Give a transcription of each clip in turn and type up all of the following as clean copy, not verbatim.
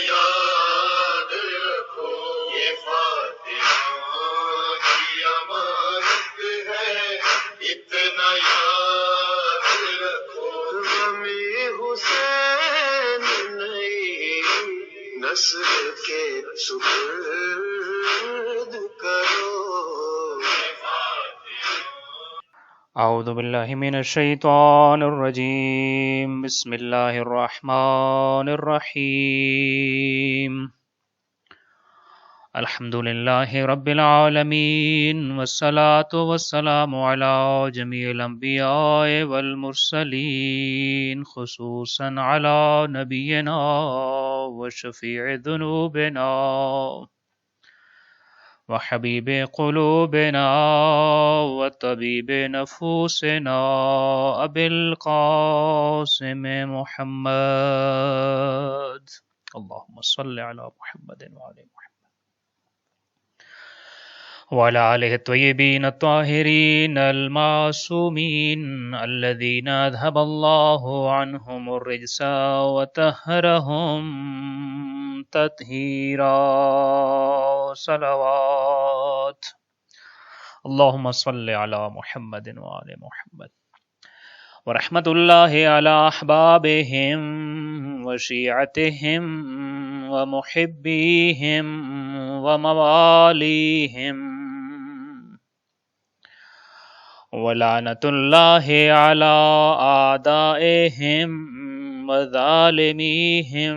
یاد رکھو یہ فاتحہ کی امانت ہے، اتنا یاد رکھو غمی حسین نہیں نسل کے سپرد کرو۔ اعوذ باللہ من الشیطان الرجیم، بسم اللہ الرحمن الرحیم، الحمد للہ رب العالمین، والصلاة والسلام علی جمیع الانبیاء والمرسلین، خصوصاً علی نبینا وشفیع ذنوبنا وحبیب قلوبنا وطبیب نفوسنا ابی القاسم محمد، اللہم صل علی محمد وعلی محمد وعلی آلہ الطیبین الطاہرین المعصومین الذین اذہب اللہ عنہم الرجس وطہرہم تطہیرا، صلوات اللہم صل علی محمد وعلی محمد، ورحمت اللہ علی احبابہم وشیعتہم ومحبیہم وموالیہم، ولعنت اللہ علی اعدائہم وظالمیہم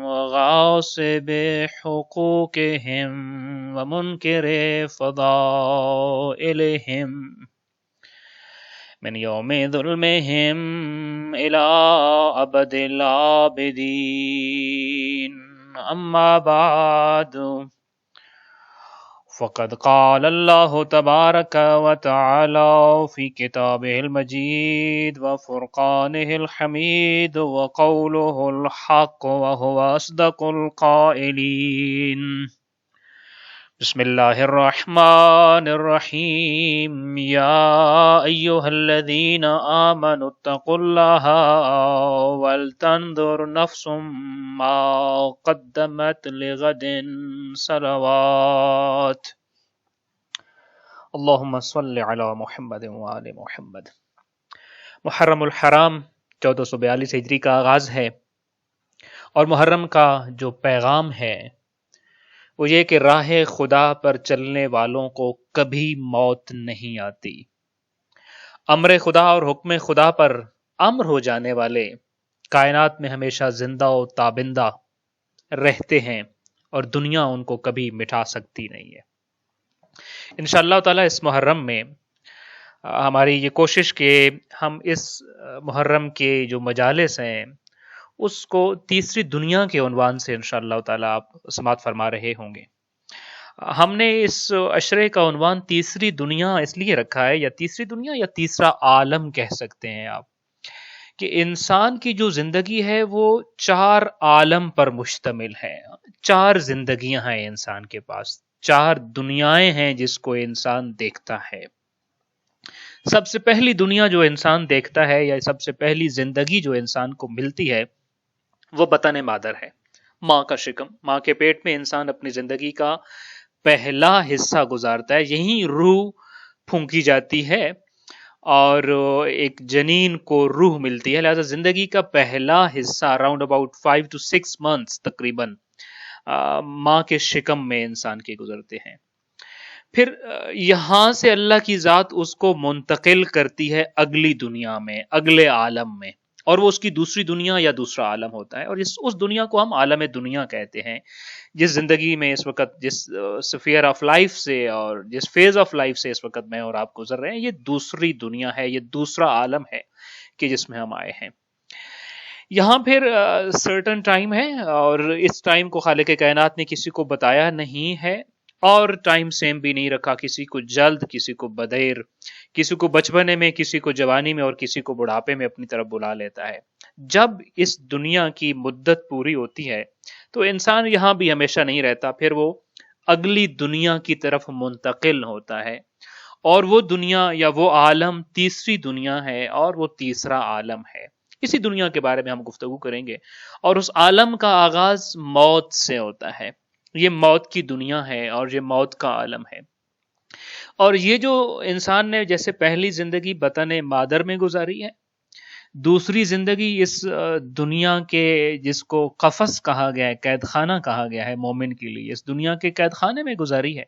وغاصب حقوقہم ومنکر فضائلہم من یوم ظلمہم الی ابد العابدین، اما بعد فقد قال اللہ تبارک وتعالی فی کتابہ المجید وفرقانہ الحمید وقولہ الحق وہو اصدق القائلین، بسم اللہ الرحمن الرحیم، یا ایہا الذین آمنوا اتقوا اللہ ولتنظر نفس ما قدمت لغد، صلوات اللہم صل علی محمد وآل محمد۔ محرم الحرام 1442 ہجری کا آغاز ہے، اور محرم کا جو پیغام ہے وہ یہ کہ راہ خدا پر چلنے والوں کو کبھی موت نہیں آتی۔ امر خدا اور حکم خدا پر امر ہو جانے والے کائنات میں ہمیشہ زندہ و تابندہ رہتے ہیں، اور دنیا ان کو کبھی مٹا سکتی نہیں ہے۔ انشاءاللہ تعالی اس محرم میں ہماری یہ کوشش کہ ہم اس محرم کے جو مجالس ہیں اس کو تیسری دنیا کے عنوان سے انشاءاللہ تعالی آپ سماعت فرما رہے ہوں گے۔ ہم نے اس عشرے کا عنوان تیسری دنیا اس لیے رکھا ہے، یا تیسری دنیا یا تیسرا عالم کہہ سکتے ہیں آپ، کہ انسان کی جو زندگی ہے وہ 4 عالم پر مشتمل ہے۔ 4 زندگیاں ہیں انسان کے پاس، 4 دنیایں ہیں جس کو انسان دیکھتا ہے۔ سب سے پہلی دنیا جو انسان دیکھتا ہے، یا سب سے پہلی زندگی جو انسان کو ملتی ہے، وہ بطن مادر ہے، ماں کا شکم۔ ماں کے پیٹ میں انسان اپنی زندگی کا پہلا حصہ گزارتا ہے، یہیں روح پھونکی جاتی ہے اور ایک جنین کو روح ملتی ہے، لہذا زندگی کا پہلا حصہ اراؤنڈ اباؤٹ 5 to 6 months تقریباً ماں کے شکم میں انسان کے گزرتے ہیں۔ پھر یہاں سے اللہ کی ذات اس کو منتقل کرتی ہے اگلی دنیا میں، اگلے عالم میں، اور وہ اس کی دوسری دنیا یا دوسرا عالم ہوتا ہے، اور اس دنیا کو ہم عالم دنیا کہتے ہیں۔ جس زندگی میں اس وقت، جس سفیئر آف لائف سے اور جس فیز آف لائف سے اس وقت میں اور آپ گزر رہے ہیں، یہ دوسری دنیا ہے، یہ دوسرا عالم ہے کہ جس میں ہم آئے ہیں۔ یہاں پھر سرٹن ٹائم ہے، اور اس ٹائم کو خالق کائنات نے کسی کو بتایا نہیں ہے، اور ٹائم سیم بھی نہیں رکھا، کسی کو جلد، کسی کو بدیر، کسی کو بچپنے میں، کسی کو جوانی میں، اور کسی کو بڑھاپے میں اپنی طرف بلا لیتا ہے۔ جب اس دنیا کی مدت پوری ہوتی ہے تو انسان یہاں بھی ہمیشہ نہیں رہتا، پھر وہ اگلی دنیا کی طرف منتقل ہوتا ہے، اور وہ دنیا یا وہ عالم تیسری دنیا ہے، اور وہ تیسرا عالم ہے۔ اسی دنیا کے بارے میں ہم گفتگو کریں گے، اور اس عالم کا آغاز موت سے ہوتا ہے۔ یہ موت کی دنیا ہے اور یہ موت کا عالم ہے، اور یہ جو انسان نے جیسے پہلی زندگی وطن مادر میں گزاری ہے، دوسری زندگی اس دنیا کے جس کو قفس کہا گیا ہے، قید خانہ کہا گیا ہے مومن کے لیے، اس دنیا کے قید خانے میں گزاری ہے،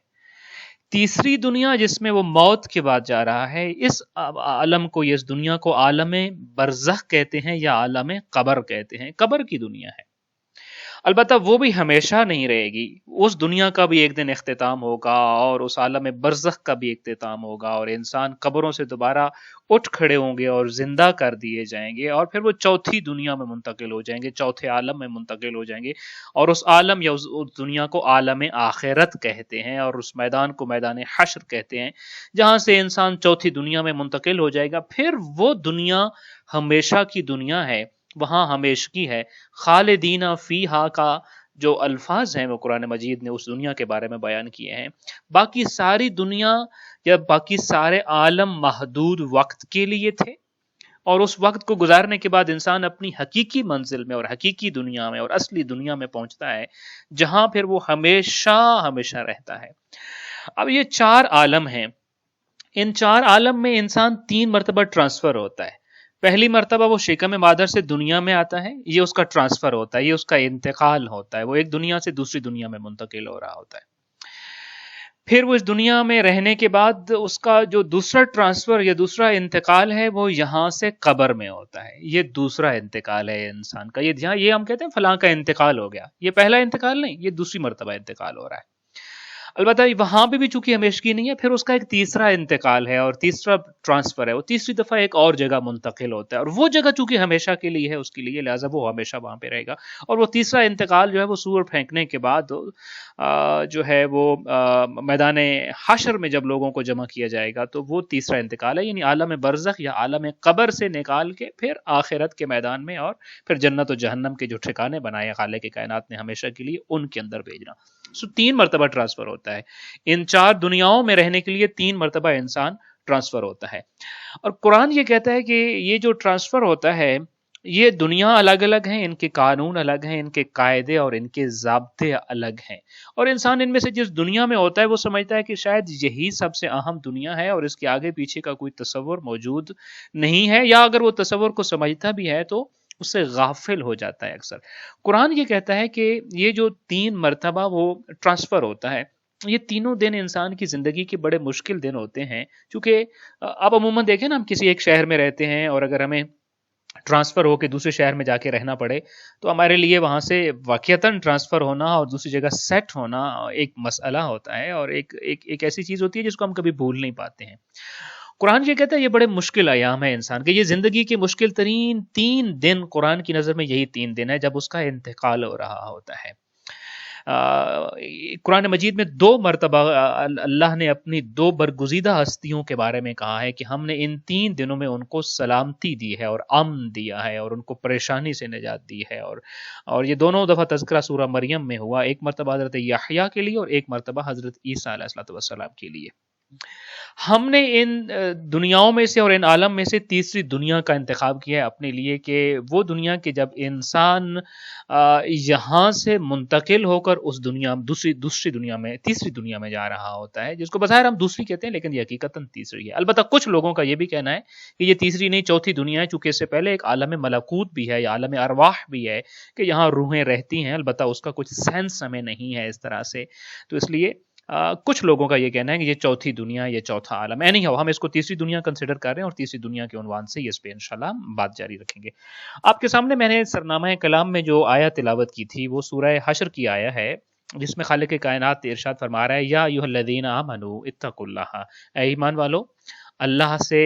تیسری دنیا جس میں وہ موت کے بعد جا رہا ہے، اس عالم کو، اس دنیا کو عالم برزخ کہتے ہیں یا عالم قبر کہتے ہیں، قبر کی دنیا ہے۔ البتہ وہ بھی ہمیشہ نہیں رہے گی، اس دنیا کا بھی ایک دن اختتام ہوگا اور اس عالم برزخ کا بھی اختتام ہوگا، اور انسان قبروں سے دوبارہ اٹھ کھڑے ہوں گے اور زندہ کر دیے جائیں گے، اور پھر وہ چوتھی دنیا میں منتقل ہو جائیں گے، چوتھے عالم میں منتقل ہو جائیں گے، اور اس عالم یا اس دنیا کو عالم آخرت کہتے ہیں، اور اس میدان کو میدان حشر کہتے ہیں، جہاں سے انسان چوتھی دنیا میں منتقل ہو جائے گا۔ پھر وہ دنیا ہمیشہ کی دنیا ہے، وہاں ہمیشگی ہے۔ خالدین فیہا کا جو الفاظ ہیں وہ قرآن مجید نے اس دنیا کے بارے میں بیان کیے ہیں۔ باقی ساری دنیا یا باقی سارے عالم محدود وقت کے لیے تھے، اور اس وقت کو گزارنے کے بعد انسان اپنی حقیقی منزل میں اور حقیقی دنیا میں اور اصلی دنیا میں پہنچتا ہے، جہاں پھر وہ ہمیشہ ہمیشہ رہتا ہے۔ اب یہ چار عالم ہیں، ان چار عالم میں انسان 3 مرتبہ ٹرانسفر ہوتا ہے۔ پہلی مرتبہ وہ شکم مادر سے دنیا میں آتا ہے، یہ اس کا ٹرانسفر ہوتا ہے، یہ اس کا انتقال ہوتا ہے، وہ ایک دنیا سے دوسری دنیا میں منتقل ہو رہا ہوتا ہے۔ پھر وہ اس دنیا میں رہنے کے بعد اس کا جو دوسرا ٹرانسفر یا دوسرا انتقال ہے وہ یہاں سے قبر میں ہوتا ہے، یہ دوسرا انتقال ہے انسان کا۔ یہ ہم کہتے ہیں فلاں کا انتقال ہو گیا، یہ پہلا انتقال نہیں، یہ دوسری مرتبہ انتقال ہو رہا ہے۔ البتہ وہاں بھی چونکہ ہمیشگی نہیں ہے، پھر اس کا ایک تیسرا انتقال ہے اور تیسرا ٹرانسفر ہے، وہ تیسری دفعہ ایک اور جگہ منتقل ہوتا ہے، اور وہ جگہ چونکہ ہمیشہ کے لیے ہے اس کے لیے، لہٰذا وہ ہمیشہ وہاں پہ رہے گا۔ اور وہ تیسرا انتقال جو ہے وہ سور پھینکنے کے بعد جو ہے وہ میدان حشر میں جب لوگوں کو جمع کیا جائے گا تو وہ تیسرا انتقال ہے، یعنی عالم برزخ یا عالم قبر سے نکال کے پھر آخرت کے میدان میں، اور پھر جنت و جہنم کے جو ٹھکانے بنائے خالق کائنات نے ہمیشہ کے لیے، ان کے اندر بھیجنا۔ 3 مرتبہ ٹرانسفر ہوتا ہے، ان 4 دنیاؤں میں رہنے کے لیے 3 مرتبہ انسان ٹرانسفر ہوتا ہے۔ اور قرآن یہ کہتا ہے کہ یہ جو ٹرانسفر ہوتا ہے، یہ دنیا الگ الگ ہیں، ان کے قانون الگ ہیں، ان کے قاعدے اور ان کے ضابطے الگ ہیں، اور انسان ان میں سے جس دنیا میں ہوتا ہے وہ سمجھتا ہے کہ شاید یہی سب سے اہم دنیا ہے اور اس کے آگے پیچھے کا کوئی تصور موجود نہیں ہے، یا اگر وہ تصور کو سمجھتا بھی ہے تو اس سے غافل ہو جاتا ہے اکثر۔ قرآن یہ کہتا ہے کہ یہ جو 3 مرتبہ وہ ٹرانسفر ہوتا ہے، یہ تینوں دن انسان کی زندگی کے بڑے مشکل دن ہوتے ہیں، چونکہ آپ عموماً دیکھیں نا، ہم کسی ایک شہر میں رہتے ہیں اور اگر ہمیں ٹرانسفر ہو کے دوسرے شہر میں جا کے رہنا پڑے تو ہمارے لیے وہاں سے واقعتاً ٹرانسفر ہونا اور دوسری جگہ سیٹ ہونا ایک مسئلہ ہوتا ہے، اور ایک ایسی چیز ہوتی ہے جس کو ہم کبھی بھول نہیں پاتے ہیں۔ قرآن یہ کہتا ہے یہ بڑے مشکل ایام ہے انسان کے، یہ زندگی کے مشکل ترین 3 دن قرآن کی نظر میں یہی 3 دن ہے جب اس کا انتقال ہو رہا ہوتا ہے۔ قرآن مجید میں 2 مرتبہ اللہ نے اپنی 2 برگزیدہ ہستیوں کے بارے میں کہا ہے کہ ہم نے ان 3 دنوں میں ان کو سلامتی دی ہے اور امن دیا ہے اور ان کو پریشانی سے نجات دی ہے، اور یہ دونوں دفعہ تذکرہ سورہ مریم میں ہوا، ایک مرتبہ حضرت یحییٰ کے لیے اور ایک مرتبہ حضرت عیسیٰ علیہ السلام کے لیے۔ ہم نے ان دنیاؤں میں سے اور ان عالم میں سے تیسری دنیا کا انتخاب کیا ہے اپنے لیے، کہ وہ دنیا کہ جب انسان یہاں سے منتقل ہو کر اس دنیا دوسری دنیا میں، تیسری دنیا میں جا رہا ہوتا ہے، جس کو بظاہر ہم دوسری کہتے ہیں لیکن یہ حقیقتاً تیسری ہے۔ البتہ کچھ لوگوں کا یہ بھی کہنا ہے کہ یہ تیسری نہیں چوتھی دنیا ہے، چونکہ اس سے پہلے ایک عالم ملکوت بھی ہے یا عالم ارواح بھی ہے کہ یہاں روحیں رہتی ہیں، البتہ اس کا کچھ سینس ہمیں نہیں ہے اس طرح سے، تو اس لیے کچھ لوگوں کا یہ کہنا ہے کہ یہ چوتھی دنیا، یہ چوتھا عالم ہے۔ نہیں ہو، ہم اس کو تیسری دنیا کنسیڈر کر رہے ہیں اور تیسری دنیا کے عنوان سے اس پہ انشاءاللہ بات جاری رکھیں گے۔ آپ کے سامنے میں نے سرنامہ کلام میں جو آیہ تلاوت کی تھی وہ سورہ حشر کی آیہ ہے، جس میں خالق کائنات ارشاد فرما رہا ہے، یا ایھا الذین آمنوا اتقوا اللہ، اے ایمان والو اللہ سے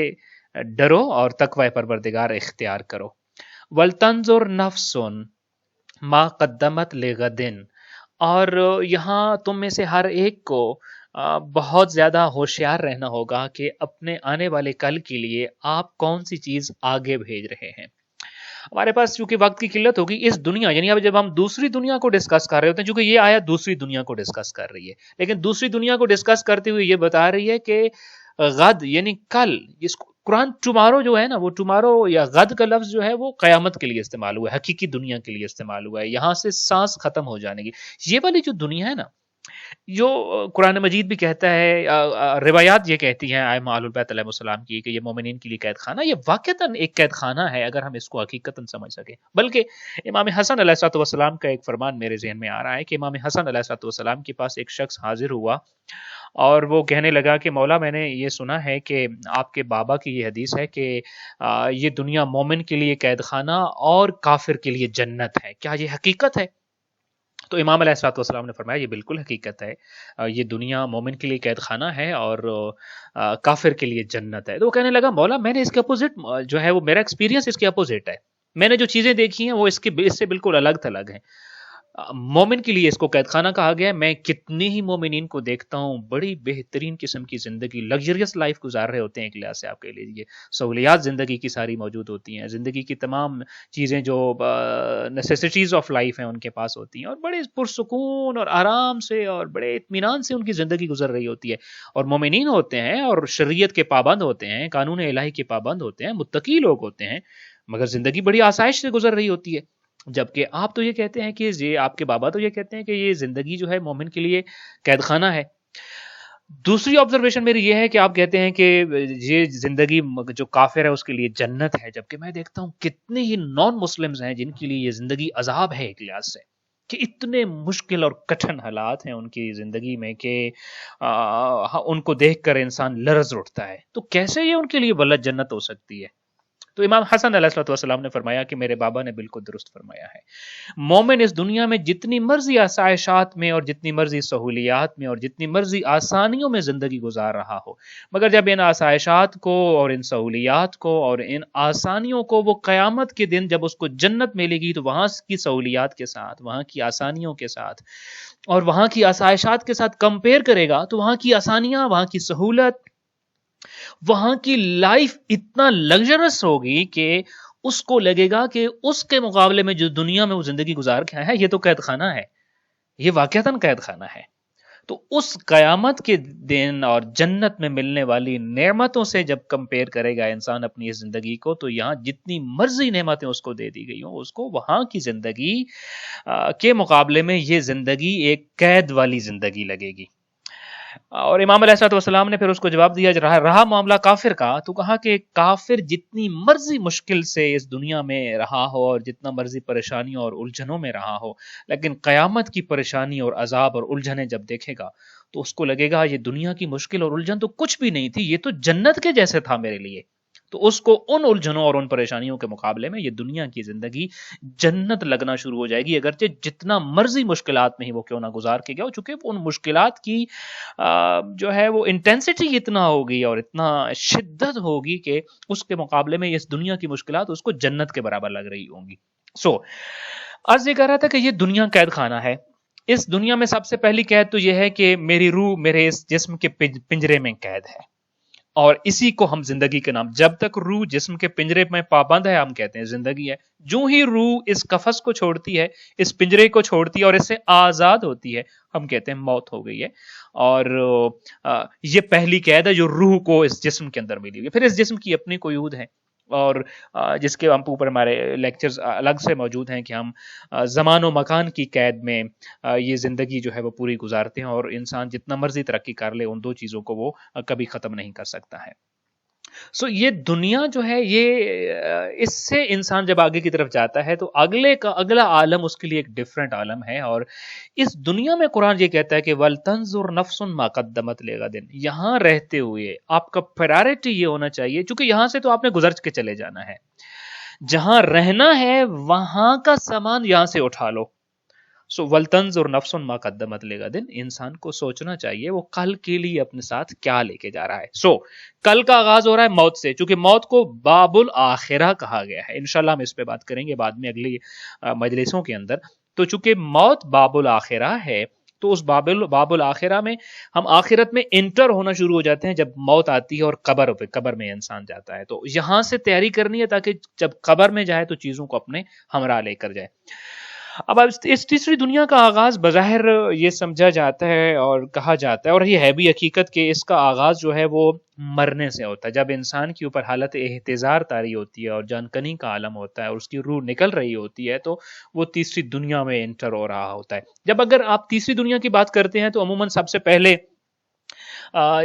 ڈرو اور تقوی پروردگار اختیار کرو۔ ولتنظر نفس ما قدمت لغد، اور یہاں تم میں سے ہر ایک کو بہت زیادہ ہوشیار رہنا ہوگا کہ اپنے آنے والے کل کے لیے آپ کون سی چیز آگے بھیج رہے ہیں۔ ہمارے پاس چونکہ وقت کی قلت ہوگی، اس دنیا یعنی اب جب ہم دوسری دنیا کو ڈسکس کر رہے ہوتے ہیں، چونکہ یہ آیت دوسری دنیا کو ڈسکس کر رہی ہے، لیکن دوسری دنیا کو ڈسکس کرتے ہوئے یہ بتا رہی ہے کہ غد یعنی کل، قرآن ٹمارو جو ہے نا، وہ ٹمارو یا غد کا لفظ جو ہے وہ قیامت کے لیے استعمال ہوا ہے، حقیقی دنیا کے لیے استعمال ہوا ہے، یہاں سے سانس ختم ہو جانے کی. یہ والی جو دنیا ہے نا، جو قرآن مجید بھی کہتا ہے، روایات یہ کہتی ہیں ائمہ اہل البیت علیہ السلام کی کہ یہ مومنین کے لیے قید خانہ، یہ واقعتاً ایک قید خانہ ہے اگر ہم اس کو حقیقتاً سمجھ سکیں. بلکہ امام حسن علیہ السلام کا ایک فرمان میرے ذہن میں آ رہا ہے کہ امام حسن علیہ السلام کے پاس ایک شخص حاضر ہوا اور وہ کہنے لگا کہ مولا، میں نے یہ سنا ہے کہ آپ کے بابا کی یہ حدیث ہے کہ یہ دنیا مومن کے لیے قید خانہ اور کافر کے لیے جنت ہے، کیا یہ حقیقت ہے؟ تو امام علیہ السلام نے فرمایا یہ بالکل حقیقت ہے، یہ دنیا مومن کے لیے قید خانہ ہے اور کافر کے لیے جنت ہے. تو وہ کہنے لگا مولا، میں نے اس کے اپوزٹ جو ہے وہ میرا ایکسپیرینس اس کے اپوزٹ ہے، میں نے جو چیزیں دیکھی ہیں وہ اس سے بالکل الگ تھلگ ہیں. مومن کے لیے اس کو قید خانہ کہا گیا ہے. میں کتنے ہی مومنین کو دیکھتا ہوں بڑی بہترین قسم کی زندگی، لگژریس لائف گزار رہے ہوتے ہیں. ایک لحاظ سے آپ کے لیے سہولیات زندگی کی ساری موجود ہوتی ہیں، زندگی کی تمام چیزیں جو نیسیسٹیز آف لائف ہیں ان کے پاس ہوتی ہیں، اور بڑے پرسکون اور آرام سے اور بڑے اطمینان سے ان کی زندگی گزر رہی ہوتی ہے. اور مومنین ہوتے ہیں اور شریعت کے پابند ہوتے ہیں، قانون الہی کے پابند ہوتے ہیں، متقی لوگ ہوتے ہیں، مگر زندگی بڑی آسائش سے گزر رہی ہوتی ہے. جبکہ آپ تو یہ کہتے ہیں کہ یہ آپ کے بابا تو یہ کہتے ہیں کہ یہ زندگی جو ہے مومن کے لیے قید خانہ ہے. دوسری آبزرویشن میری یہ ہے کہ آپ کہتے ہیں کہ یہ زندگی جو کافر ہے اس کے لیے جنت ہے، جبکہ میں دیکھتا ہوں کتنے ہی نان مسلمز ہیں جن کے لیے یہ زندگی عذاب ہے ایک لحاظ سے، کہ اتنے مشکل اور کٹھن حالات ہیں ان کی زندگی میں کہ ان کو دیکھ کر انسان لرز اٹھتا ہے. تو کیسے یہ ان کے لیے بلد جنت ہو سکتی ہے؟ تو امام حسن علیہ السلام نے فرمایا کہ میرے بابا نے بالکل درست فرمایا ہے. مومن اس دنیا میں جتنی مرضی آسائشات میں اور جتنی مرضی سہولیات میں اور جتنی مرضی آسانیوں میں زندگی گزار رہا ہو، مگر جب ان آسائشات کو اور ان سہولیات کو اور ان آسانیوں کو وہ قیامت کے دن جب اس کو جنت ملے گی تو وہاں کی سہولیات کے ساتھ، وہاں کی آسانیوں کے ساتھ اور وہاں کی آسائشات کے ساتھ کمپیئر کرے گا تو وہاں کی آسانیاں، وہاں کی سہولت، وہاں کی لائف اتنا لگژرس ہوگی کہ اس کو لگے گا کہ اس کے مقابلے میں جو دنیا میں وہ زندگی گزار کے ہے یہ تو قید خانہ ہے، یہ واقعتاً قید خانہ ہے. تو اس قیامت کے دن اور جنت میں ملنے والی نعمتوں سے جب کمپیئر کرے گا انسان اپنی اس زندگی کو، تو یہاں جتنی مرضی نعمتیں اس کو دے دی گئی ہوں، اس کو وہاں کی زندگی کے مقابلے میں یہ زندگی ایک قید والی زندگی لگے گی. اور امام علیہ السلام نے پھر اس کو جواب دیا، رہا معاملہ کافر کا، تو کہا کہ کافر جتنی مرضی مشکل سے اس دنیا میں رہا ہو اور جتنا مرضی پریشانیوں اور الجھنوں میں رہا ہو، لیکن قیامت کی پریشانی اور عذاب اور الجھنیں جب دیکھے گا تو اس کو لگے گا یہ دنیا کی مشکل اور الجھن تو کچھ بھی نہیں تھی، یہ تو جنت کے جیسے تھا میرے لیے. تو اس کو ان الجھنوں اور ان پریشانیوں کے مقابلے میں یہ دنیا کی زندگی جنت لگنا شروع ہو جائے گی، اگرچہ جتنا مرضی مشکلات میں ہی وہ کیوں نہ گزار کے گیا ہو، چونکہ ان مشکلات کی جو ہے وہ انٹینسٹی اتنا ہوگی اور اتنا شدت ہوگی کہ اس کے مقابلے میں اس دنیا کی مشکلات اس کو جنت کے برابر لگ رہی ہوں گی. عرض یہ کہہ رہا تھا کہ یہ دنیا قید خانہ ہے. اس دنیا میں سب سے پہلی قید تو یہ ہے کہ میری روح میرے اس جسم کے پنجرے میں قید ہے، اور اسی کو ہم زندگی کے نام، جب تک روح جسم کے پنجرے میں پابند ہے ہم کہتے ہیں زندگی ہے. جو ہی روح اس قفس کو چھوڑتی ہے، اس پنجرے کو چھوڑتی ہے اور اس سے آزاد ہوتی ہے، ہم کہتے ہیں موت ہو گئی ہے. اور یہ پہلی قید ہے جو روح کو اس جسم کے اندر ملی ہوئی ہے. پھر اس جسم کی اپنی قیود ہے اور جس کے ہم اوپر ہمارے لیکچرز الگ سے موجود ہیں کہ ہم زمان و مکان کی قید میں یہ زندگی جو ہے وہ پوری گزارتے ہیں، اور انسان جتنا مرضی ترقی کر لے ان دو چیزوں کو وہ کبھی ختم نہیں کر سکتا ہے. یہ دنیا جو ہے یہ اس سے انسان جب آگے کی طرف جاتا ہے تو اگلا عالم اس کے لیے ایک ڈیفرنٹ عالم ہے. اور اس دنیا میں قرآن یہ کہتا ہے کہ وَلْتَنْظُرْ نَفْسٌ مَا قَدَّمَتْ لِغَدٍ، یہاں رہتے ہوئے آپ کا پرائرٹی یہ ہونا چاہیے، چونکہ یہاں سے تو آپ نے گزر کے چلے جانا ہے، جہاں رہنا ہے وہاں کا سامان یہاں سے اٹھا لو. وَلْتَنْظُرْ نَفْسٌ مَا قَدَّمَتْ لِغَدٍ، انسان کو سوچنا چاہیے وہ کل کے لیے اپنے ساتھ کیا لے کے جا رہا ہے. کل کا آغاز ہو رہا ہے موت سے، چونکہ موت کو باب الآخرہ کہا گیا ہے. انشاءاللہ ہم اس پہ بات کریں گے بعد میں اگلی مجلسوں کے اندر. تو چونکہ موت باب الآخرہ ہے تو اس باب الآخرہ میں ہم آخرت میں انٹر ہونا شروع ہو جاتے ہیں جب موت آتی ہے اور قبر میں انسان جاتا ہے. تو یہاں سے تیاری کرنی ہے تاکہ جب قبر میں جائے تو چیزوں کو اپنے ہمراہ لے کر جائے. اب اس تیسری دنیا کا آغاز بظاہر یہ سمجھا جاتا ہے اور کہا جاتا ہے، اور یہ ہے بھی حقیقت، کہ اس کا آغاز جو ہے وہ مرنے سے ہوتا ہے، جب انسان کے اوپر حالت احتضار طاری ہوتی ہے اور جان کنی کا عالم ہوتا ہے اور اس کی روح نکل رہی ہوتی ہے، تو وہ تیسری دنیا میں انٹر ہو رہا ہوتا ہے۔ جب اگر آپ تیسری دنیا کی بات کرتے ہیں تو عموماً سب سے پہلے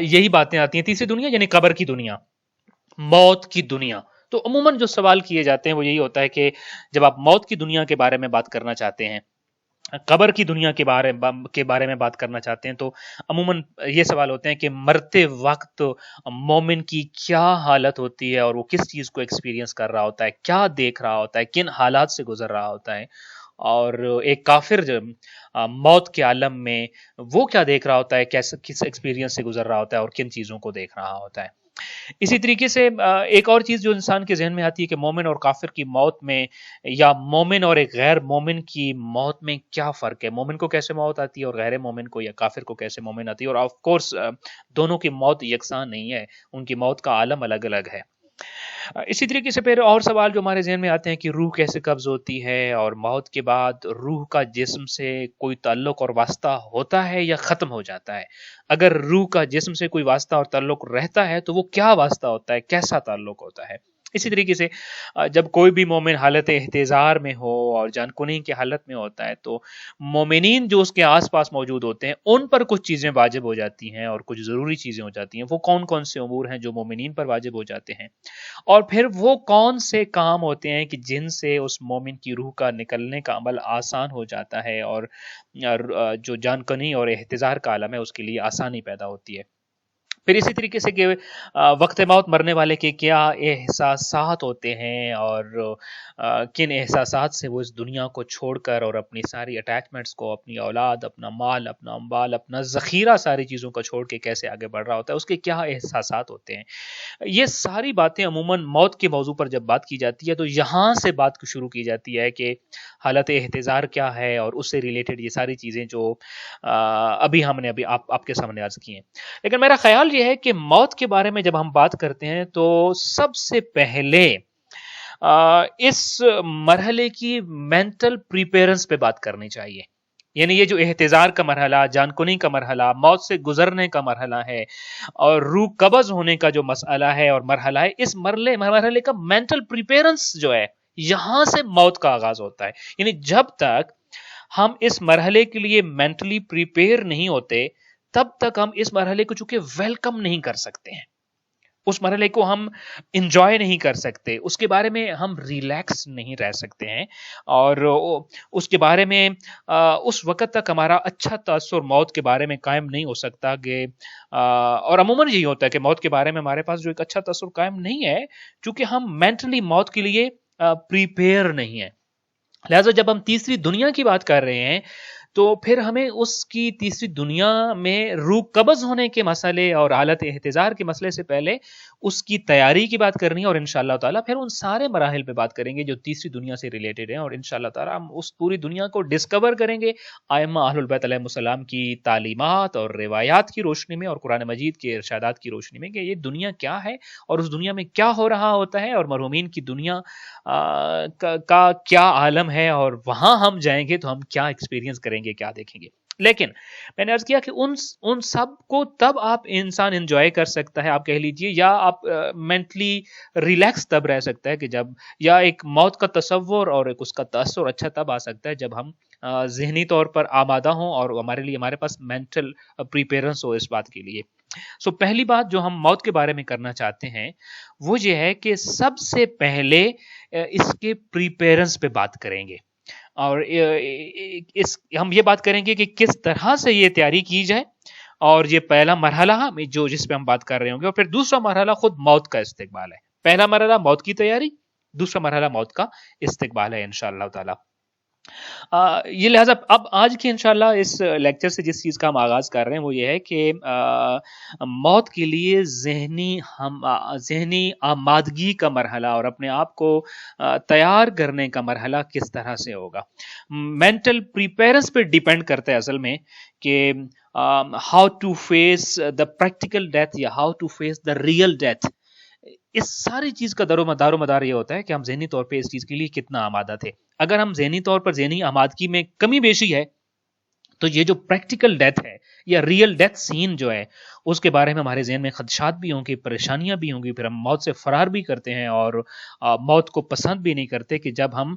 یہی باتیں آتی ہیں، تیسری دنیا یعنی قبر کی دنیا، موت کی دنیا۔ تو عموماً جو سوال کیے جاتے ہیں وہ یہی ہوتا ہے کہ جب آپ موت کی دنیا کے بارے میں بات کرنا چاہتے ہیں، قبر کی دنیا کے بارے میں بات کرنا چاہتے ہیں، تو عموماً یہ سوال ہوتے ہیں کہ مرتے وقت مومن کی کیا حالت ہوتی ہے اور وہ کس چیز کو ایکسپیرینس کر رہا ہوتا ہے، کیا دیکھ رہا ہوتا ہے، کن حالات سے گزر رہا ہوتا ہے، اور ایک کافر جو موت کے عالم میں وہ کیا دیکھ رہا ہوتا ہے، کس ایکسپیرینس سے گزر رہا ہوتا ہے اور کن چیزوں کو دیکھ رہا ہوتا ہے۔ اسی طریقے سے ایک اور چیز جو انسان کے ذہن میں آتی ہے کہ مومن اور کافر کی موت میں، یا مومن اور ایک غیر مومن کی موت میں کیا فرق ہے، مومن کو کیسے موت آتی ہے اور غیر مومن کو یا کافر کو کیسے مومن آتی ہے، اور آف کورس دونوں کی موت یکساں نہیں ہے، ان کی موت کا عالم الگ الگ ہے۔ اسی طریقے سے پھر اور سوال جو ہمارے ذہن میں آتے ہیں کہ روح کیسے قبض ہوتی ہے، اور موت کے بعد روح کا جسم سے کوئی تعلق اور واسطہ ہوتا ہے یا ختم ہو جاتا ہے؟ اگر روح کا جسم سے کوئی واسطہ اور تعلق رہتا ہے تو وہ کیا واسطہ ہوتا ہے، کیسا تعلق ہوتا ہے؟ اسی طریقے سے جب کوئی بھی مومن حالت احتضار میں ہو اور جان کنی کی حالت میں ہوتا ہے تو مومنین جو اس کے آس پاس موجود ہوتے ہیں ان پر کچھ چیزیں واجب ہو جاتی ہیں اور کچھ ضروری چیزیں ہو جاتی ہیں۔ وہ کون کون سے امور ہیں جو مومنین پر واجب ہو جاتے ہیں، اور پھر وہ کون سے کام ہوتے ہیں کہ جن سے اس مومن کی روح کا نکلنے کا عمل آسان ہو جاتا ہے، اور جو جان کنی اور احتضار کا عالم ہے اس کے لیے آسانی پیدا ہوتی ہے۔ پھر اسی طریقے سے کہ وقت موت مرنے والے کے کیا احساسات ہوتے ہیں، اور کن احساسات سے وہ اس دنیا کو چھوڑ کر اور اپنی ساری اٹیچمنٹس کو، اپنی اولاد، اپنا مال، اپنا اموال، اپنا ذخیرہ، ساری چیزوں کو چھوڑ کے کیسے آگے بڑھ رہا ہوتا ہے، اس کے کیا احساسات ہوتے ہیں۔ یہ ساری باتیں عموماً موت کے موضوع پر جب بات کی جاتی ہے تو یہاں سے بات شروع کی جاتی ہے کہ حالت احتضار کیا ہے، اور اس سے ریلیٹڈ یہ ساری چیزیں جو ابھی ہم نے آپ کے سامنے عرض کی ہیں۔ لیکن میرا خیال یہ ہے کہ موت کے بارے میں جب ہم بات کرتے ہیں تو سب سے پہلے اس مرحلے کی مینٹل پریپیرنس پہ بات کرنی چاہیے۔ یعنی یہ جو احتضار کا مرحلہ، جان کنی کا مرحلہ، موت سے گزرنے کا مرحلہ ہے، اور روح قبض ہونے کا جو مسئلہ ہے اور مرحلہ ہے، اس مرحلے کا مینٹل پریپیرنس جو ہے، یہاں سے موت کا آغاز ہوتا ہے۔ یعنی جب تک ہم اس مرحلے کے لیے مینٹلی پریپیئر نہیں ہوتے تب تک ہم اس مرحلے کو چونکہ ویلکم نہیں کر سکتے ہیں، اس مرحلے کو ہم انجوائے نہیں کر سکتے، اس کے بارے میں ہم ریلیکس نہیں رہ سکتے ہیں، اور اس کے بارے میں اس وقت تک ہمارا اچھا تاثر موت کے بارے میں قائم نہیں ہو سکتا کہ اور عموماً یہی ہوتا ہے کہ موت کے بارے میں ہمارے پاس جو ایک اچھا تاثر قائم نہیں ہے چونکہ ہم مینٹلی موت کے لیے پریپیئر نہیں ہیں۔ لہٰذا جب ہم تیسری دنیا کی بات کر رہے ہیں تو پھر ہمیں اس کی تیسری دنیا میں روح قبض ہونے کے مسئلے اور حالت احتضار کے مسئلے سے پہلے اس کی تیاری کی بات کرنی ہے، اور انشاءاللہ تعالیٰ پھر ان سارے مراحل پہ بات کریں گے جو تیسری دنیا سے ریلیٹڈ ہیں، اور انشاءاللہ تعالیٰ ہم اس پوری دنیا کو ڈسکور کریں گے ائمہ اہل البیت علیہم السلام کی تعلیمات اور روایات کی روشنی میں اور قرآن مجید کے ارشادات کی روشنی میں، کہ یہ دنیا کیا ہے اور اس دنیا میں کیا ہو رہا ہوتا ہے، اور مرحومین کی دنیا کا کیا عالم ہے، اور وہاں ہم جائیں گے تو ہم کیا ایکسپیرینس کریں گے، کیا دیکھیں گے۔ لیکن میں نے عرض کیا کہ ان سب کو تب آپ انسان انجوائے کر سکتا ہے، آپ کہہ لیجئے، یا آپ مینٹلی ریلیکس تب رہ سکتا ہے کہ جب، یا ایک موت کا تصور اور ایک اس کا تاثر اچھا تب آ سکتا ہے جب ہم ذہنی طور پر آمادہ ہوں اور ہمارے پاس مینٹل پریپیرنس ہو اس بات کے لیے۔ سو پہلی بات جو ہم موت کے بارے میں کرنا چاہتے ہیں وہ یہ ہے کہ سب سے پہلے اس کے پریپیرنس پہ بات کریں گے، اور ہم یہ بات کریں گے کہ کس طرح سے یہ تیاری کی جائے، اور یہ پہلا مرحلہ جس پہ ہم بات کر رہے ہوں گے، اور پھر دوسرا مرحلہ خود موت کا استقبال ہے۔ پہلا مرحلہ موت کی تیاری، دوسرا مرحلہ موت کا استقبال ہے انشاءاللہ تعالی۔ یہ لہٰذا اب آج کے انشاءاللہ اس لیکچر سے جس چیز کا ہم آغاز کر رہے ہیں وہ یہ ہے کہ موت کے لیے ذہنی آمادگی کا مرحلہ اور اپنے آپ کو تیار کرنے کا مرحلہ کس طرح سے ہوگا۔ مینٹل پریپیرنس پہ ڈیپینڈ کرتا ہے اصل میں کہ how to face the practical death یا how to face the real death. اس ساری چیز کا دار و مدار یہ ہوتا ہے کہ ہم ذہنی طور پہ اس چیز کے لیے کتنا آمادہ تھے. اگر ہم ذہنی طور پر ذہنی آمادگی میں کمی بیشی ہے تو یہ جو پریکٹیکل ڈیتھ ہے یا ریئل ڈیتھ سین جو ہے اس کے بارے میں ہمارے ذہن میں خدشات بھی ہوں گے, پریشانیاں بھی ہوں گی, پھر ہم موت سے فرار بھی کرتے ہیں اور موت کو پسند بھی نہیں کرتے کہ جب ہم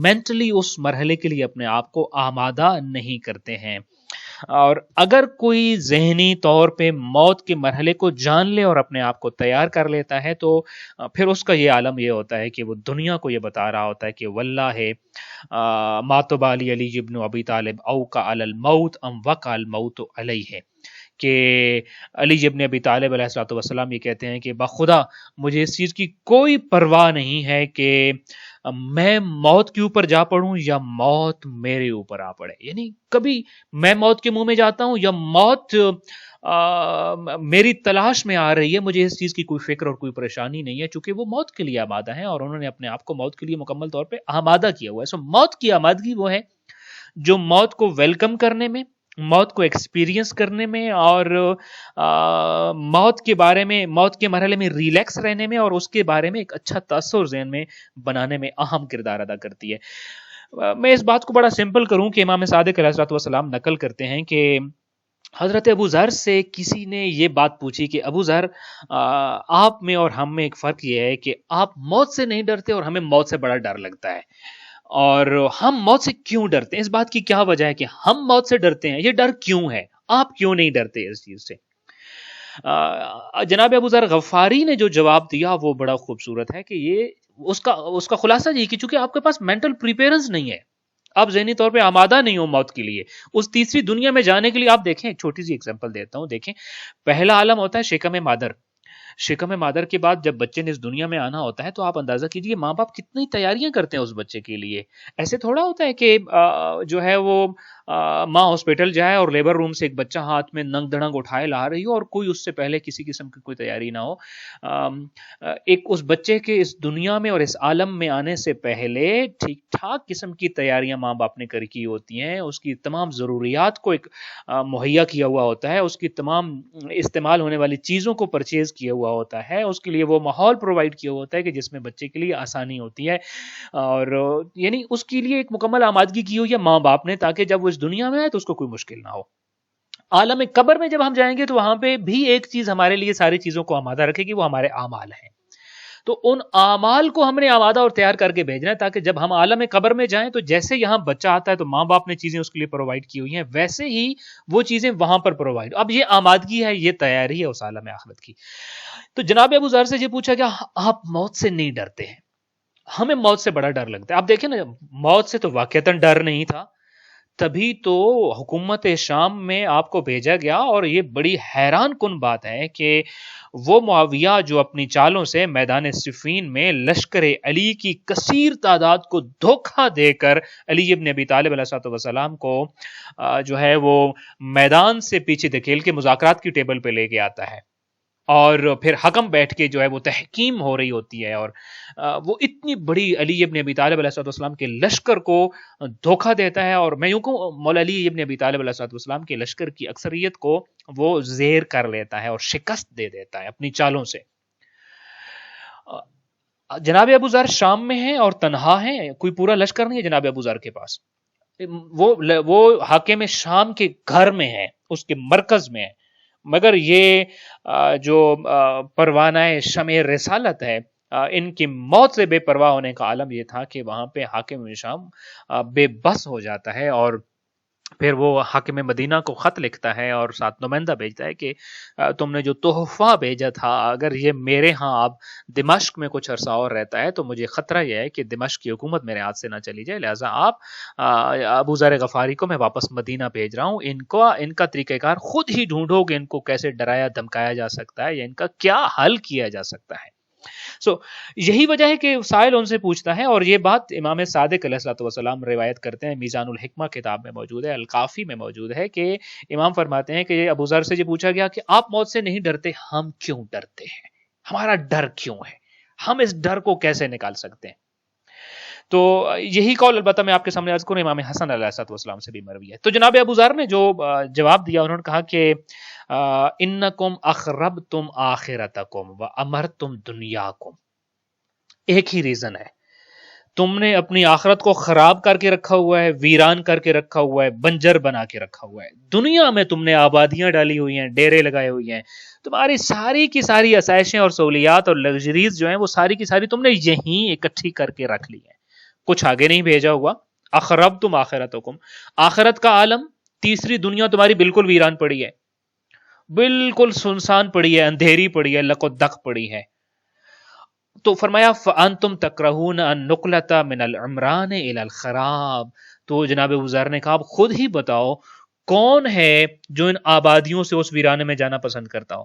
مینٹلی اس مرحلے کے لیے اپنے آپ کو آمادہ نہیں کرتے ہیں. اور اگر کوئی ذہنی طور پہ موت کے مرحلے کو جان لے اور اپنے آپ کو تیار کر لیتا ہے تو پھر اس کا یہ عالم یہ ہوتا ہے کہ وہ دنیا کو یہ بتا رہا ہوتا ہے کہ واللہ ماتبالی علی ابن ابی طالب او کا علی الموت ام وقع الموت علیہ, کہ علی ابن ابی طالب علیہ الصلوۃ والسلام یہ کہتے ہیں کہ بخدا مجھے اس چیز کی کوئی پرواہ نہیں ہے کہ میں موت کے اوپر جا پڑوں یا موت میرے اوپر آ پڑے. یعنی کبھی میں موت کے منہ میں جاتا ہوں یا موت میری تلاش میں آ رہی ہے, مجھے اس چیز کی کوئی فکر اور کوئی پریشانی نہیں ہے, چونکہ وہ موت کے لیے آمادہ ہیں اور انہوں نے اپنے آپ کو موت کے لیے مکمل طور پہ آمادہ کیا ہوا ہے. سو موت کی آمادگی وہ ہے جو موت کو ویلکم کرنے میں, موت کو ایکسپیرینس کرنے میں اور موت کے بارے میں, موت کے مرحلے میں ریلیکس رہنے میں اور اس کے بارے میں ایک اچھا تاثر ذہن میں بنانے میں اہم کردار ادا کرتی ہے. میں اس بات کو بڑا سمپل کروں کہ امام صادق علیہ الصلوۃ والسلام نقل کرتے ہیں کہ حضرت ابو ذر سے کسی نے یہ بات پوچھی کہ ابو ذر آپ میں اور ہم میں ایک فرق یہ ہے کہ آپ موت سے نہیں ڈرتے اور ہمیں موت سے بڑا ڈر لگتا ہے, اور ہم موت سے کیوں ڈرتے ہیں, اس بات کی کیا وجہ ہے کہ ہم موت سے ڈرتے ہیں, یہ ڈر کیوں ہے, آپ کیوں نہیں ڈرتے اس چیز سے. جناب ابو ذر غفاری نے جو جواب دیا وہ بڑا خوبصورت ہے کہ یہ اس کا خلاصہ یہ کہ چونکہ آپ کے پاس مینٹل پریپیرنس نہیں ہے, آپ ذہنی طور پہ آمادہ نہیں ہو موت کے لیے, اس تیسری دنیا میں جانے کے لیے. آپ دیکھیں ایک چھوٹی سی ایگزامپل دیتا ہوں, دیکھیں پہلا عالم ہوتا ہے شکم مادر. شکم مادر کے بعد جب بچے نے اس دنیا میں آنا ہوتا ہے تو آپ اندازہ کیجئے ماں باپ کتنی تیاریاں کرتے ہیں اس بچے کے لیے. ایسے تھوڑا ہوتا ہے کہ جو ہے وہ ماں ہاسپٹل جائے اور لیبر روم سے ایک بچہ ہاتھ میں ننگ دھڑنگ اٹھائے لا رہی ہو اور کوئی اس سے پہلے کسی قسم کی کوئی تیاری نہ ہو. ایک اس بچے کے اس دنیا میں اور اس عالم میں آنے سے پہلے ٹھیک ٹھاک قسم کی تیاریاں ماں باپ نے کی ہوتی ہیں, اس کی تمام ضروریات کو ایک مہیا کیا ہوا ہوتا ہے, اس کی تمام استعمال ہونے والی چیزوں کو پرچیز کیا ہوا ہوتا ہے, اس کے لیے وہ ماحول پرووائڈ کیا ہوتا ہے کہ جس میں بچے کے لیے آسانی ہوتی ہے, اور یعنی اس کے لیے ایک مکمل آمادگی کی ہوئی ہے ماں باپ نے تاکہ جب وہ اس دنیا میں آئے تو اس کو کوئی مشکل نہ ہو. عالم قبر میں جب ہم جائیں گے تو وہاں پہ بھی ایک چیز ہمارے لیے ساری چیزوں کو آمادہ رکھے گی, وہ ہمارے اعمال ہیں. تو ان اعمال کو ہم نے آمادہ اور تیار کر کے بھیجنا ہے تاکہ جب ہم عالم قبر میں جائیں تو جیسے یہاں بچہ آتا ہے تو ماں باپ نے چیزیں اس کے لیے پرووائڈ کی ہوئی ہیں, ویسے ہی وہ چیزیں وہاں پر پرووائڈ. اب یہ آمادگی ہے, یہ تیاری ہے اس عالم آخرت کی. تو جناب ابو ذر سے یہ پوچھا کہ آپ موت سے نہیں ڈرتے ہیں, ہمیں موت سے بڑا ڈر لگتا ہے. آپ دیکھیں نا, موت سے تو واقعتاً ڈر نہیں تھا, تبھی تو حکومت شام میں آپ کو بھیجا گیا. اور یہ بڑی حیران کن بات ہے کہ وہ معاویہ جو اپنی چالوں سے میدان صفین میں لشکر علی کی کثیر تعداد کو دھوکہ دے کر علی ابن ابی طالب علیہ الصلوۃ والسلام کو جو ہے وہ میدان سے پیچھے دھکیل کے مذاکرات کی ٹیبل پہ لے کے آتا ہے, اور پھر حکم بیٹھ کے جو ہے وہ تحکیم ہو رہی ہوتی ہے, اور وہ اتنی بڑی علی ابن ابی طالب علیہ السلام کے لشکر کو دھوکہ دیتا ہے. اور میں یوں کہوں مولا علی ابن ابی طالب علیہ السلام کے لشکر کی اکثریت کو وہ زیر کر لیتا ہے اور شکست دے دیتا ہے اپنی چالوں سے. جناب ابو ذر شام میں ہیں اور تنہا ہیں, کوئی پورا لشکر نہیں ہے جناب ابو ذر کے پاس. وہ حاکم شام کے گھر میں ہے, اس کے مرکز میں ہے, مگر یہ جو پروانہ شمع رسالت ہے, ان کی موت سے بے پرواہ ہونے کا عالم یہ تھا کہ وہاں پہ حاکم شام بے بس ہو جاتا ہے, اور پھر وہ حاکم مدینہ کو خط لکھتا ہے اور ساتھ نمائندہ بھیجتا ہے کہ تم نے جو تحفہ بھیجا تھا اگر یہ میرے ہاں اب دمشق میں کچھ عرصہ اور رہتا ہے تو مجھے خطرہ یہ ہے کہ دمشق کی حکومت میرے ہاتھ سے نہ چلی جائے, لہٰذا آپ ابو ذر غفاری کو میں واپس مدینہ بھیج رہا ہوں, ان کا طریقہ کار خود ہی ڈھونڈو کہ ان کو کیسے ڈرایا دھمکایا جا سکتا ہے یا ان کا کیا حل کیا جا سکتا ہے. یہی وجہ ہے کہ سائل ان سے پوچھتا ہے, اور یہ بات امام صادق علیہ الصلوۃ والسلام روایت کرتے ہیں, میزان الحکمہ کتاب میں موجود ہے, الکافی میں موجود ہے, کہ امام فرماتے ہیں کہ ابو ذر سے یہ پوچھا گیا کہ آپ موت سے نہیں ڈرتے, ہم کیوں ڈرتے ہیں, ہمارا ڈر کیوں ہے, ہم اس ڈر کو کیسے نکال سکتے ہیں. تو یہی قول البتہ میں آپ کے سامنے عرض کروں امام حسن علیہ السلام سے بھی مروی ہے. تو جناب ابو ذر نے جو جواب دیا، انہوں نے کہا کہ انکم اخربتم آخرتکم وامرتم دنیاکم. ایک ہی ریزن ہے، تم نے اپنی آخرت کو خراب کر کے رکھا ہوا ہے، ویران کر کے رکھا ہوا ہے، بنجر بنا کے رکھا ہوا ہے. دنیا میں تم نے آبادیاں ڈالی ہوئی ہیں، ڈیرے لگائے ہوئے ہیں، تمہاری ساری کی ساری آسائشیں اور سہولیات اور لگژریز جو ہیں وہ ساری کی ساری تم نے یہیں اکٹھی کر کے رکھ لی ہیں، کچھ آگے نہیں بھیجا ہوا. اخربتم آخرتکم، آخرت کا عالم، تیسری دنیا تمہاری بالکل ویران پڑی ہے، بالکل سنسان پڑی ہے، اندھیری پڑی ہے، لق و دق پڑی ہے. تو فرمایا فَأَنْتُمْ تَكْرَهُونَ النُّقْلَةَ مِنَ الْعِمْرَانِ إِلَى الْخَرَابِ. تو جناب ابو ذر نے کہا آپ خود ہی بتاؤ کون ہے جو ان آبادیوں سے اس ویرانے میں جانا پسند کرتا ہو،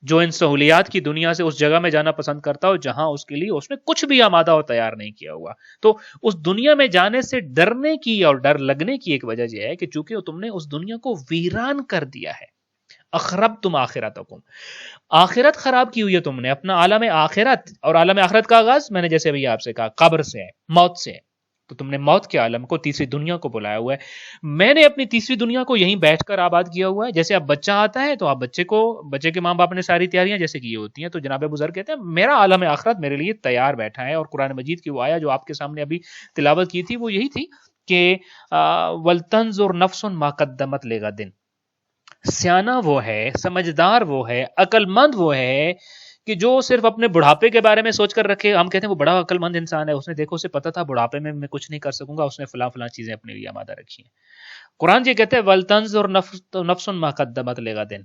جو ان سہولیات کی دنیا سے اس جگہ میں جانا پسند کرتا ہو جہاں اس کے لیے اس نے کچھ بھی آمادہ اور تیار نہیں کیا ہوا. تو اس دنیا میں جانے سے ڈرنے کی اور ڈر لگنے کی ایک وجہ یہ ہے کہ چونکہ تم نے اس دنیا کو ویران کر دیا ہے. اخربتم آخرتکم، آخرت خراب کی ہوئی ہے تم نے، اپنا عالم آخرت. اور عالم آخرت کا آغاز میں نے جیسے ابھی آپ سے کہا قبر سے ہے، موت سے ہے. تو تم نے موت کے عالم کو، تیسری دنیا کو بلایا ہوا ہے. میں نے اپنی تیسری دنیا کو یہیں بیٹھ کر آباد کیا ہوا ہے. جیسے اب بچہ آتا ہے تو آپ بچے کے ماں باپ نے ساری تیاریاں جیسے کی ہوتی ہیں، تو جناب ابو ذر کہتے ہیں میرا عالم آخرت میرے لیے تیار بیٹھا ہے. اور قرآن مجید کی وہ آیا جو آپ کے سامنے ابھی تلاوت کی تھی وہ یہی تھی کہ وَلْتَنْظُرْ نَفْسٌ مَا قَدَّمَتْ لِغَدٍ. سیانہ وہ ہے، سمجھدار وہ ہے، عقل مند وہ ہے کہ جو صرف اپنے بڑھاپے کے بارے میں سوچ کر رکھے. ہم کہتے ہیں وہ بڑا عقل مند انسان ہے، اس نے دیکھو اسے پتا تھا بڑھاپے میں میں کچھ نہیں کر سکوں گا، اس نے فلاں فلاں چیزیں اپنے لیے آمادہ رکھی ہیں. قرآن یہ کہتے ہیں وَلْتَنْظُرْ نَفْسٌ مَا قَدَّمَتْ لِغَدٍ،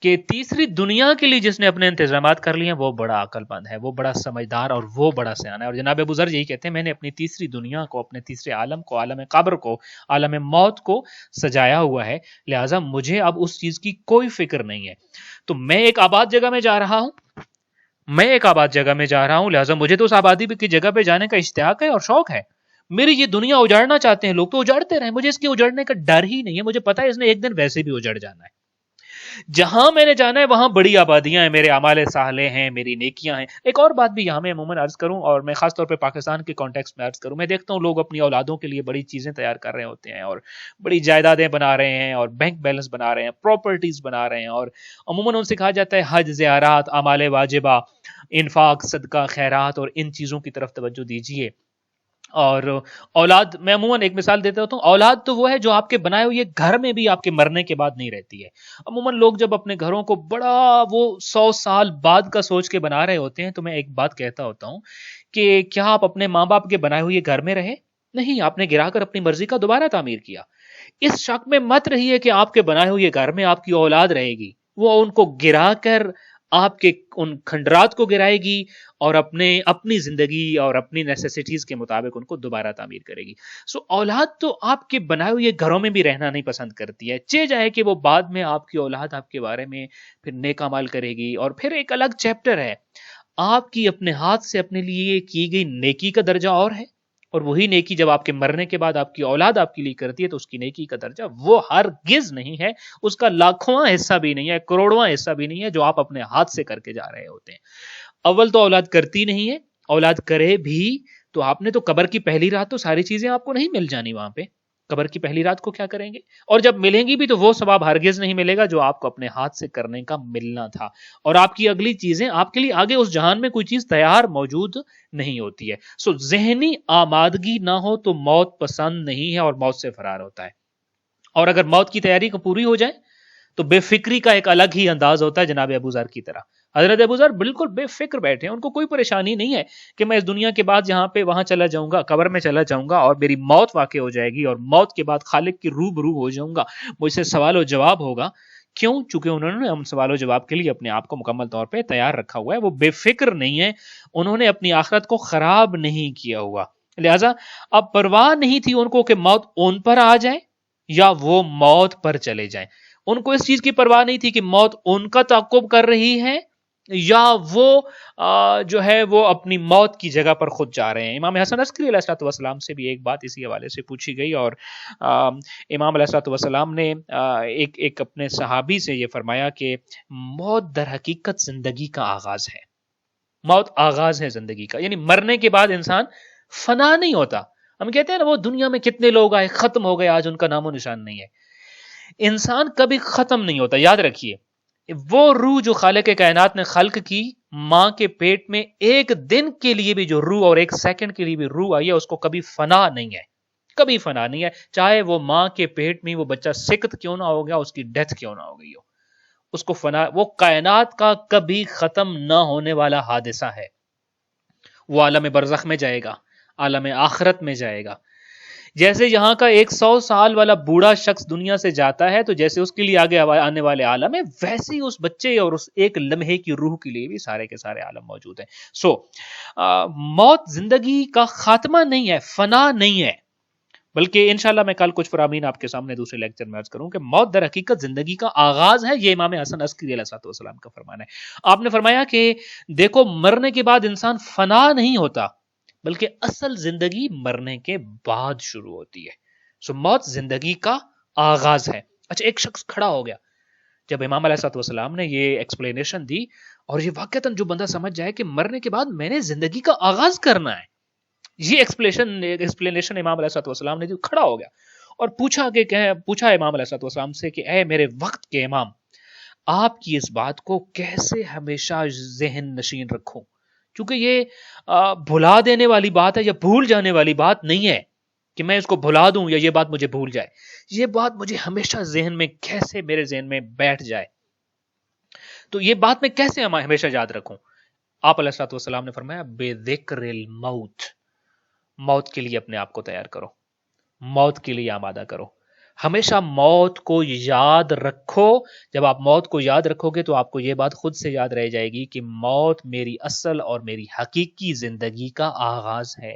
کہ تیسری دنیا کے لیے جس نے اپنے انتظامات کر لیے ہیں وہ بڑا عقل مند ہے، وہ بڑا سمجھدار اور وہ بڑا سیانہ ہے. اور جناب ابو ذر یہی کہتے ہیں میں نے اپنی تیسری دنیا کو، اپنے تیسرے عالم کو، عالم قبر کو، عالم موت کو سجایا ہوا ہے، لہٰذا مجھے اب اس چیز کی کوئی فکر نہیں ہے. تو میں ایک آباد جگہ میں جا رہا ہوں، لہٰذا مجھے تو اس آبادی کی جگہ پہ جانے کا اشتیاق ہے اور شوق ہے. میری یہ دنیا اجاڑنا چاہتے ہیں لوگ تو اجاڑتے رہیں، مجھے اس کے اجڑنے کا ڈر ہی نہیں ہے. مجھے پتا ہے اس نے ایک دن ویسے بھی اجڑ جانا ہے. جہاں میں نے جانا ہے وہاں بڑی آبادیاں ہیں، میرے اعمال صالح ہیں، میری نیکیاں ہیں. ایک اور بات بھی یہاں میں عموماً عرض کروں، اور میں خاص طور پہ پاکستان کے کانٹیکسٹ میں عرض کروں، میں دیکھتا ہوں لوگ اپنی اولادوں کے لیے بڑی چیزیں تیار کر رہے ہوتے ہیں اور بڑی جائیدادیں بنا رہے ہیں اور بینک بیلنس بنا رہے ہیں، پراپرٹیز بنا رہے ہیں، اور عموماً ان سے کہا جاتا ہے حج، زیارات، اعمال واجبہ، انفاق، صدقہ، خیرات اور ان چیزوں کی طرف توجہ دیجیے. اور اولاد، میں عموماً ایک مثال دیتا ہوں، اولاد تو وہ ہے جو آپ کے بنائے ہوئے گھر میں بھی آپ کے مرنے کے بعد نہیں رہتی ہے. عموماً لوگ جب اپنے گھروں کو بڑا وہ 100 سال بعد کا سوچ کے بنا رہے ہوتے ہیں تو میں ایک بات کہتا ہوتا ہوں کہ کیا آپ اپنے ماں باپ کے بنائے ہوئے گھر میں رہے؟ نہیں، آپ نے گرا کر اپنی مرضی کا دوبارہ تعمیر کیا. اس شک میں مت رہیے کہ آپ کے بنائے ہوئے گھر میں آپ کی اولاد رہے گی، وہ ان کو گرا کر آپ کے ان کھنڈرات کو گرائے گی اور اپنی زندگی اور اپنی نیسیسٹیز کے مطابق ان کو دوبارہ تعمیر کرے گی. سو اولاد تو آپ کے بنائے ہوئے گھروں میں بھی رہنا نہیں پسند کرتی ہے، چہ جائے کہ وہ بعد میں آپ کی اولاد آپ کے بارے میں پھر نیک اعمال کرے گی. اور پھر ایک الگ چیپٹر ہے، آپ کی اپنے ہاتھ سے اپنے لیے کی گئی نیکی کا درجہ اور ہے، اور وہی نیکی جب آپ کے مرنے کے بعد آپ کی اولاد آپ کے لیے کرتی ہے تو اس کی نیکی کا درجہ وہ ہرگز نہیں ہے، اس کا لاکھواں حصہ بھی نہیں ہے، کروڑواں حصہ بھی نہیں ہے جو آپ اپنے ہاتھ سے کر کے جا رہے ہوتے ہیں. اول تو اولاد کرتی نہیں ہے، اولاد کرے بھی تو آپ نے تو قبر کی پہلی رات تو ساری چیزیں آپ کو نہیں مل جانی. وہاں پہ قبر کی پہلی رات کو کیا کریں گے؟ اور جب ملیں گی بھی تو وہ ثواب ہرگز نہیں ملے گا جو آپ کو اپنے ہاتھ سے کرنے کا ملنا تھا. اور آپ کی اگلی چیزیں آپ کے لیے آگے اس جہان میں کوئی چیز تیار موجود نہیں ہوتی ہے. سو ذہنی آمادگی نہ ہو تو موت پسند نہیں ہے اور موت سے فرار ہوتا ہے. اور اگر موت کی تیاری کو پوری ہو جائے تو بے فکری کا ایک الگ ہی انداز ہوتا ہے جناب ابو ذر کی طرح. حضرت ابو ذر بالکل بے فکر بیٹھے ہیں، ان کو کوئی پریشانی نہیں ہے کہ میں اس دنیا کے بعد یہاں پہ وہاں چلا جاؤں گا، قبر میں چلا جاؤں گا اور میری موت واقع ہو جائے گی اور موت کے بعد خالق کی روبرو ہو جاؤں گا، مجھ سے سوال و جواب ہوگا. کیوں؟ چونکہ انہوں نے ہم سوال و جواب کے لیے اپنے آپ کو مکمل طور پہ تیار رکھا ہوا ہے. وہ بے فکر نہیں ہے، انہوں نے اپنی آخرت کو خراب نہیں کیا ہوا، لہذا اب پرواہ نہیں تھی ان کو کہ موت ان پر آ جائے یا وہ موت پر چلے جائیں. ان کو اس چیز کی پرواہ نہیں تھی کہ موت ان کا تعقب کر رہی ہے یا وہ جو ہے وہ اپنی موت کی جگہ پر خود جا رہے ہیں. امام حسن عسکری علیہ السلام سے بھی ایک بات اسی حوالے سے پوچھی گئی اور امام علیہ السلام نے ایک اپنے صحابی سے یہ فرمایا کہ موت در حقیقت زندگی کا آغاز ہے. موت آغاز ہے زندگی کا، یعنی مرنے کے بعد انسان فنا نہیں ہوتا. ہم کہتے ہیں نا وہ دنیا میں کتنے لوگ آئے ختم ہو گئے, آج ان کا نام و نشان نہیں ہے. انسان کبھی ختم نہیں ہوتا, یاد رکھیے. وہ روح جو خالق کائنات نے خلق کی ماں کے پیٹ میں, ایک دن کے لیے بھی جو روح اور ایک سیکنڈ کے لیے بھی روح آئی ہے اس کو کبھی فنا نہیں ہے, کبھی فنا نہیں ہے. چاہے وہ ماں کے پیٹ میں وہ بچہ سکت کیوں نہ ہو گیا, اس کی ڈیتھ کیوں نہ ہو گئی ہو, اس کو فنا, وہ کائنات کا کبھی ختم نہ ہونے والا حادثہ ہے. وہ عالم برزخ میں جائے گا, عالم آخرت میں جائے گا. جیسے یہاں کا 100 سال والا بوڑھا شخص دنیا سے جاتا ہے تو جیسے اس کے لیے آگے آنے والے عالم ہے, ویسے ہی اس بچے اور اس ایک لمحے کی روح کے لیے بھی سارے کے سارے عالم موجود ہیں. موت زندگی کا خاتمہ نہیں ہے, فنا نہیں ہے, بلکہ انشاءاللہ میں کل کچھ فرامین آپ کے سامنے دوسرے لیکچر میں عرض کروں کہ موت در حقیقت زندگی کا آغاز ہے. یہ امام حسن عسکری علیہ السلام کا فرمان ہے. آپ نے فرمایا کہ دیکھو مرنے کے بعد انسان فنا نہیں ہوتا, بلکہ اصل زندگی مرنے کے بعد شروع ہوتی ہے. موت زندگی کا آغاز ہے. اچھا, ایک شخص کھڑا ہو گیا جب امام علیہ السلام نے یہ ایکسپلینیشن دی, اور یہ واقعتاً جو بندہ سمجھ جائے کہ مرنے کے بعد میں نے زندگی کا آغاز کرنا ہے, یہ ایکسپلینیشن امام علیہ السلام نے جو کھڑا ہو گیا اور پوچھا امام علیہ السلام سے کہ اے میرے وقت کے امام, آپ کی اس بات کو کیسے ہمیشہ ذہن نشین رکھوں, کیونکہ یہ بھلا دینے والی بات ہے یا بھول جانے والی بات نہیں ہے کہ میں اس کو بھلا دوں یا یہ بات مجھے بھول جائے. یہ بات مجھے ہمیشہ ذہن میں کیسے میرے ذہن میں بیٹھ جائے, تو یہ بات میں کیسے ہمیشہ یاد رکھوں. آپ علیہ السلام نے فرمایا بے ذکر الموت, موت کے لیے اپنے آپ کو تیار کرو, موت کے لیے آمادہ کرو, ہمیشہ موت کو یاد رکھو. جب آپ موت کو یاد رکھو گے تو آپ کو یہ بات خود سے یاد رہ جائے گی کہ موت میری اصل اور میری حقیقی زندگی کا آغاز ہے.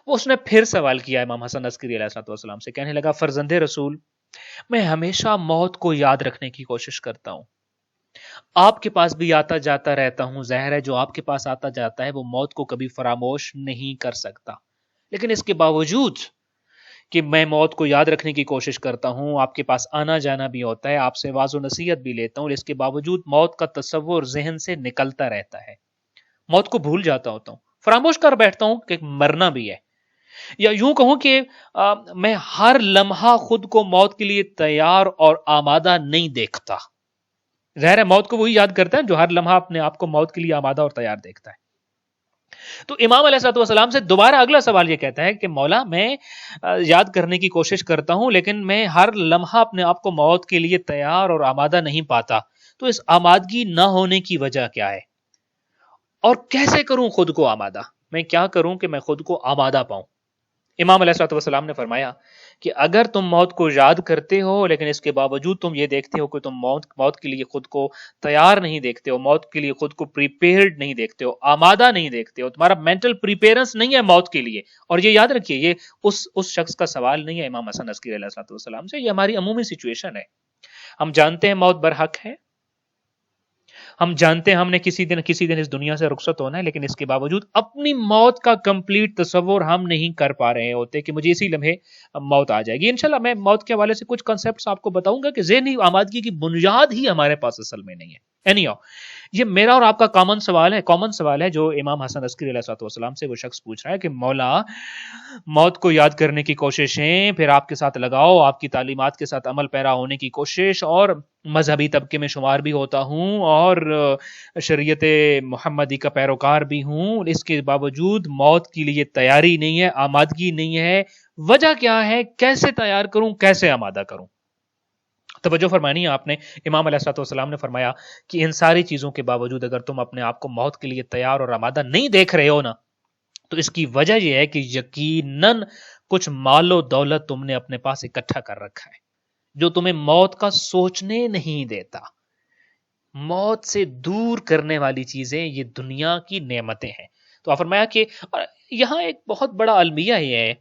وہ اس نے پھر سوال کیا امام حسن عسکری علیہ السلام سے, کہنے لگا فرزند رسول, میں ہمیشہ موت کو یاد رکھنے کی کوشش کرتا ہوں, آپ کے پاس بھی آتا جاتا رہتا ہوں, ظاہر ہے جو آپ کے پاس آتا جاتا ہے وہ موت کو کبھی فراموش نہیں کر سکتا, لیکن اس کے باوجود کہ میں موت کو یاد رکھنے کی کوشش کرتا ہوں, آپ کے پاس آنا جانا بھی ہوتا ہے, آپ سے واعظ و نصیحت بھی لیتا ہوں, اس کے باوجود موت کا تصور ذہن سے نکلتا رہتا ہے, موت کو بھول جاتا ہوتا ہوں, فراموش کر بیٹھتا ہوں کہ مرنا بھی ہے. یا یوں کہوں کہ میں ہر لمحہ خود کو موت کے لیے تیار اور آمادہ نہیں دیکھتا. ظاہر ہے موت کو وہی یاد کرتا ہے جو ہر لمحہ اپنے آپ کو موت کے لیے آمادہ اور تیار دیکھتا ہے. تو امام علیہ السلام سے دوبارہ اگلا سوال یہ کہتا ہے کہ مولا میں یاد کرنے کی کوشش کرتا ہوں, لیکن میں ہر لمحہ اپنے آپ کو موت کے لیے تیار اور آمادہ نہیں پاتا, تو اس آمادگی نہ ہونے کی وجہ کیا ہے, اور کیسے کروں خود کو آمادہ, میں کیا کروں کہ میں خود کو آمادہ پاؤں. امام علیہ السلام نے فرمایا کہ اگر تم موت کو یاد کرتے ہو لیکن اس کے باوجود تم یہ دیکھتے ہو کہ تم موت کے لیے خود کو تیار نہیں دیکھتے ہو, موت کے لیے خود کو پریپیئرڈ نہیں دیکھتے ہو, آمادہ نہیں دیکھتے ہو, تمہارا مینٹل پریپیئرنس نہیں ہے موت کے لیے. اور یہ یاد رکھیے یہ اس شخص کا سوال نہیں ہے امام حسن عسکری علیہ السلام سے, یہ ہماری عمومی سچویشن ہے. ہم جانتے ہیں موت برحق ہے, ہم جانتے ہیں ہم نے کسی دن اس دنیا سے رخصت ہونا ہے, لیکن اس کے باوجود اپنی موت کا کمپلیٹ تصور ہم نہیں کر پا رہے ہوتے کہ مجھے اسی لمحے موت آ جائے گی. انشاءاللہ میں موت کے حوالے سے کچھ کنسپٹس آپ کو بتاؤں گا کہ ذہنی آمادگی کی بنیاد ہی ہمارے پاس اصل میں نہیں ہے. یہ میرا اور آپ کا کامن سوال ہے جو امام حسن عسکری علیہ السلام سے وہ شخص پوچھ رہا ہے کہ مولا موت کو یاد کرنے کی کوششیں, پھر آپ کے ساتھ لگاؤ, آپ کی تعلیمات کے ساتھ عمل پیرا ہونے کی کوشش, اور مذہبی طبقے میں شمار بھی ہوتا ہوں اور شریعت محمدی کا پیروکار بھی ہوں, اس کے باوجود موت کے لیے تیاری نہیں ہے, آمادگی نہیں ہے. وجہ کیا ہے, کیسے تیار کروں, کیسے آمادہ کروں. توجہ فرمانی ہے آپ نے, امام علیہ السلام نے فرمایا کہ ان ساری چیزوں کے باوجود اگر تم اپنے آپ کو موت کے لیے تیار اور آمادہ نہیں دیکھ رہے ہو نا, تو اس کی وجہ یہ ہے کہ یقیناً کچھ مال و دولت تم نے اپنے پاس اکٹھا کر رکھا ہے جو تمہیں موت کا سوچنے نہیں دیتا. موت سے دور کرنے والی چیزیں یہ دنیا کی نعمتیں ہیں. تو آپ فرمایا کہ یہاں ایک بہت بڑا المیہ یہ ہے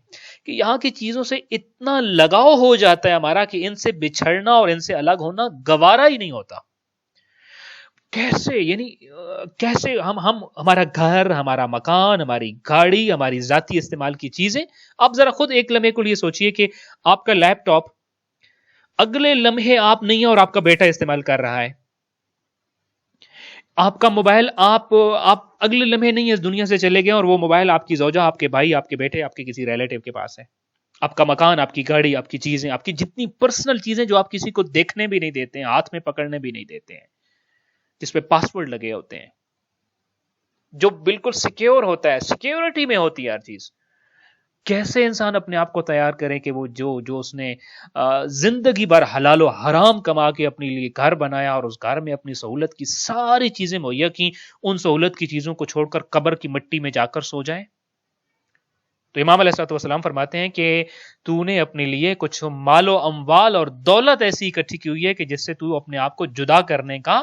کہ یہاں کی چیزوں سے اتنا لگاؤ ہو جاتا ہے ہمارا کہ ان سے بچھڑنا اور ان سے الگ ہونا گوارا ہی نہیں ہوتا. کیسے ہم ہمارا گھر, ہمارا مکان, ہماری گاڑی, ہماری ذاتی استعمال کی چیزیں, آپ ذرا خود ایک لمحے کو لیے سوچئے کہ آپ کا لیپ ٹاپ اگلے لمحے آپ نہیں ہیں اور آپ کا بیٹا استعمال کر رہا ہے. آپ کا موبائل آپ اگلے لمحے نہیں اس دنیا سے چلے گئے اور وہ موبائل آپ کی زوجہ، آپ کے بھائی، آپ کے بیٹے، آپ کے کسی ریلیٹو کے پاس ہے. آپ کا مکان، آپ کی گاڑی، آپ کی چیزیں، آپ کی جتنی پرسنل چیزیں جو آپ کسی کو دیکھنے بھی نہیں دیتے ہیں، ہاتھ میں پکڑنے بھی نہیں دیتے ہیں، جس پہ پاسورڈ لگے ہوتے ہیں، جو بالکل سیکیور ہوتا ہے، سیکیورٹی میں ہوتی ہے ہر چیز. کیسے انسان اپنے آپ کو تیار کرے کہ وہ جو اس نے زندگی بھر حلال و حرام کما کے اپنے لیے گھر بنایا اور اس گھر میں اپنی سہولت کی ساری چیزیں مہیا کی، ان سہولت کی چیزوں کو چھوڑ کر قبر کی مٹی میں جا کر سو جائے. تو امام علیہ الصلوۃ والسلام فرماتے ہیں کہ تو نے اپنے لیے کچھ مال و اموال اور دولت ایسی اکٹھی کی ہوئی ہے کہ جس سے تو اپنے آپ کو جدا کرنے کا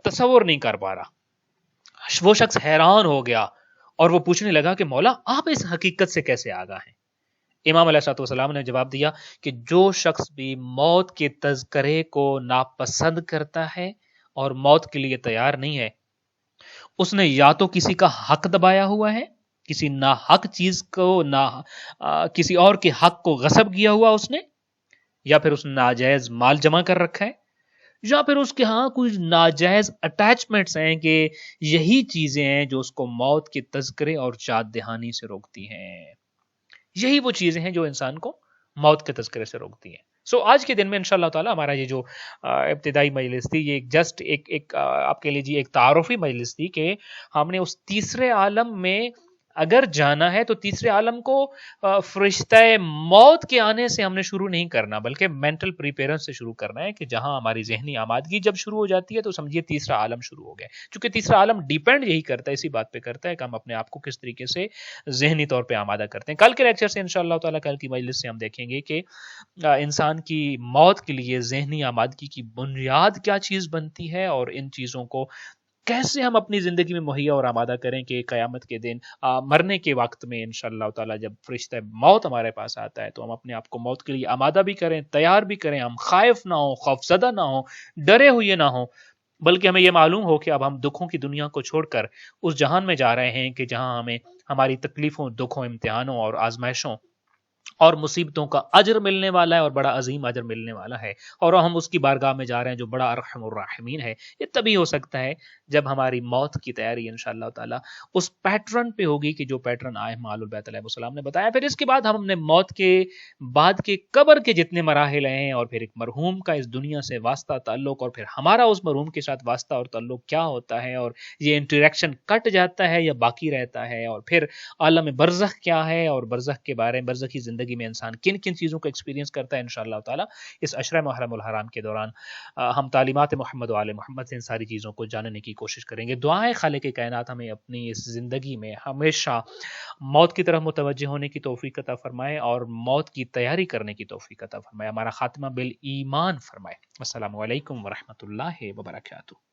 تصور نہیں کر پا رہا. وہ شخص حیران ہو گیا اور وہ پوچھنے لگا کہ مولا آپ اس حقیقت سے کیسے آگاہ ہیں؟ امام علیہ الصلوۃ والسلام نے جواب دیا کہ جو شخص بھی موت کے تذکرے کو ناپسند کرتا ہے اور موت کے لیے تیار نہیں ہے، اس نے یا تو کسی کا حق دبایا ہوا ہے، کسی ناحق چیز کو کسی اور کے حق کو غصب کیا ہوا اس نے، یا پھر اس نے ناجائز مال جمع کر رکھا ہے، یا پھر اس کے ہاں کچھ ناجائز اٹیچمنٹس ہیں کہ یہی چیزیں ہیں جو اس کو موت کے تذکرے اور یاد دہانی سے روکتی ہیں. یہی وہ چیزیں ہیں جو انسان کو موت کے تذکرے سے روکتی ہیں. آج کے دن میں انشاءاللہ تعالی ہمارا یہ جو ابتدائی مجلس تھی، یہ جسٹ ایک آپ کے لیجیے ایک تعارفی مجلس تھی کہ ہم نے اس تیسرے عالم میں اگر جانا ہے تو تیسرے عالم کو فرشتہ موت کے آنے سے ہم نے شروع نہیں کرنا، بلکہ مینٹل پریپیرنس سے شروع کرنا ہے کہ جہاں ہماری ذہنی آمادگی جب شروع ہو جاتی ہے تو سمجھیے تیسرا عالم شروع ہو گیا. چونکہ تیسرا عالم ڈیپینڈ یہی کرتا ہے، اسی بات پہ کرتا ہے کہ ہم اپنے آپ کو کس طریقے سے ذہنی طور پہ آمادہ کرتے ہیں. کل کے لیکچر سے انشاءاللہ تعالی، کل کی مجلس سے ہم دیکھیں گے کہ انسان کی موت کے لیے ذہنی آمادگی کی بنیاد کیا چیز بنتی ہے، اور ان چیزوں کو کیسے ہم اپنی زندگی میں مہیا اور آمادہ کریں کہ قیامت کے دن مرنے کے وقت میں انشاءاللہ تعالی جب فرشتہ موت ہمارے پاس آتا ہے تو ہم اپنے آپ کو موت کے لیے آمادہ بھی کریں، تیار بھی کریں، ہم خائف نہ ہوں، خوفزدہ نہ ہوں، ڈرے ہوئے نہ ہوں، بلکہ ہمیں یہ معلوم ہو کہ اب ہم دکھوں کی دنیا کو چھوڑ کر اس جہان میں جا رہے ہیں کہ جہاں ہمیں ہماری تکلیفوں، دکھوں، امتحانوں اور آزمائشوں اور مصیبتوں کا اجر ملنے والا ہے، اور بڑا عظیم اجر ملنے والا ہے، اور ہم اس کی بارگاہ میں جا رہے ہیں جو بڑا ارحم الراحمین ہے. یہ تبھی ہو سکتا ہے جب ہماری موت کی تیاری انشاءاللہ تعالی اس پیٹرن پہ ہوگی کہ جو پیٹرن آئے آل البیت علیہ السلام نے بتایا. پھر اس کے بعد ہم نے موت کے بعد کے قبر کے جتنے مراحل ہیں، اور پھر ایک مرحوم کا اس دنیا سے واسطہ تعلق، اور پھر ہمارا اس مرحوم کے ساتھ واسطہ اور تعلق کیا ہوتا ہے، اور یہ انٹریکشن کٹ جاتا ہے یا باقی رہتا ہے، اور پھر عالم برزخ کیا ہے، اور برزخ کے بارے میں، برزخی زندگی میں انسان کن کن چیزوں کو ایکسپیرینس کرتا ہے. انشاءاللہ تعالی اس عشرہ محرم الحرام کے دوران ہم تعلیمات محمد و آل محمد سے ان ساری چیزوں کو جاننے کی کوشش کریں گے. دعائیں خالق کائنات ہمیں اپنی اس زندگی میں ہمیشہ موت کی طرف متوجہ ہونے کی توفیق عطا فرمائے، اور موت کی تیاری کرنے کی توفیق عطا فرمائے، ہمارا خاتمہ بالایمان فرمائے. السلام علیکم ورحمۃ اللہ وبرکاتہ.